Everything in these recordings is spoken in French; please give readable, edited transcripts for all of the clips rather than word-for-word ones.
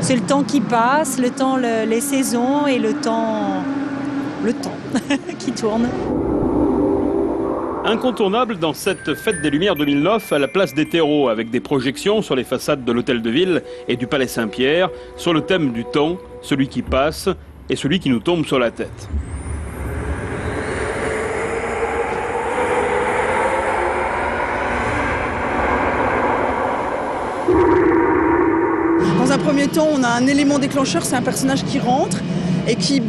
C'est le temps qui passe, le temps, les saisons et le temps qui tourne. Incontournable dans cette fête des Lumières 2009 à la place des terreaux, avec des projections sur les façades de l'Hôtel de Ville et du Palais Saint-Pierre, sur le thème du temps, celui qui passe et celui qui nous tombe sur la tête. Dans un premier temps, on a un élément déclencheur, c'est un personnage qui rentre et qui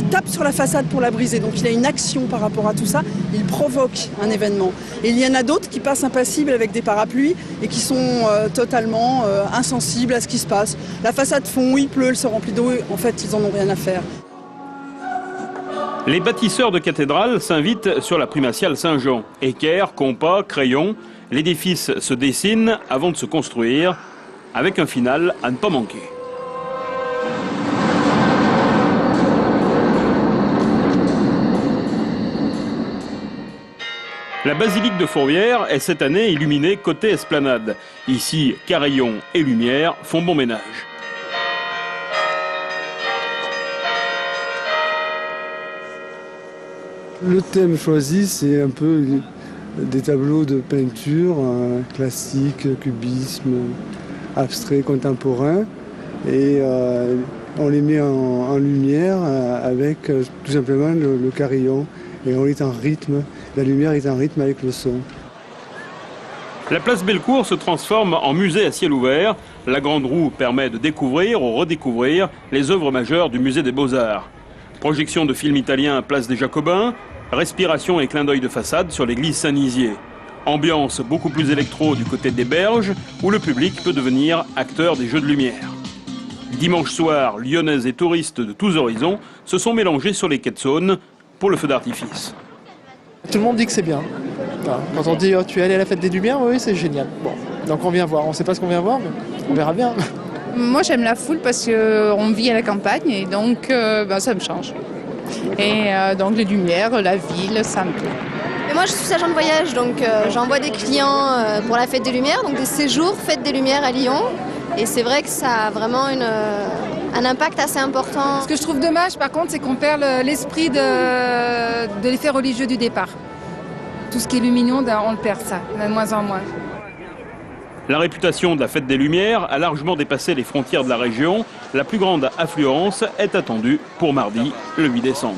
tape sur la façade pour la briser. Donc il a une action par rapport à tout ça, il provoque un événement. Et il y en a d'autres qui passent impassibles avec des parapluies et qui sont totalement insensibles à ce qui se passe. La façade fond, il pleut, elle se remplit d'eau, en fait ils en ont rien à faire. Les bâtisseurs de cathédrales s'invitent sur la primatiale Saint-Jean. Équerre, compas, crayon, l'édifice se dessine avant de se construire, avec un final à ne pas manquer. La basilique de Fourvière est cette année illuminée côté esplanade. Ici, carillon et lumière font bon ménage. Le thème choisi, c'est un peu des tableaux de peinture classique, cubisme, abstrait, contemporain. Et on les met en lumière avec tout simplement le carillon. Et on est en rythme, la lumière est en rythme avec le son. La place Bellecour se transforme en musée à ciel ouvert. La Grande Roue permet de découvrir ou redécouvrir les œuvres majeures du musée des Beaux-Arts. Projection de films italiens à Place des Jacobins, respiration et clin d'œil de façade sur l'église Saint-Nizier. Ambiance beaucoup plus électro du côté des Berges, où le public peut devenir acteur des jeux de lumière. Dimanche soir, Lyonnaises et touristes de tous horizons se sont mélangés sur les quais de Saône pour le feu d'artifice. Tout le monde dit que c'est bien. Voilà. Quand on dit oh, tu es allé à la fête des Lumières, oui c'est génial. Bon, donc on vient voir. On ne sait pas ce qu'on vient voir, mais on verra bien. Moi j'aime la foule parce qu'on vit à la campagne et donc ça me change. Et donc les lumières, la ville, ça me plaît. Mais moi je suis agent de voyage, donc j'envoie des clients pour la fête des Lumières, donc des séjours fête des Lumières à Lyon. Et c'est vrai que ça a vraiment un impact assez important. Ce que je trouve dommage par contre, c'est qu'on perd l'esprit de l'effet religieux du départ. Tout ce qui est luminion, on le perd ça, de moins en moins. La réputation de la fête des Lumières a largement dépassé les frontières de la région. La plus grande affluence est attendue pour mardi, le 8 décembre.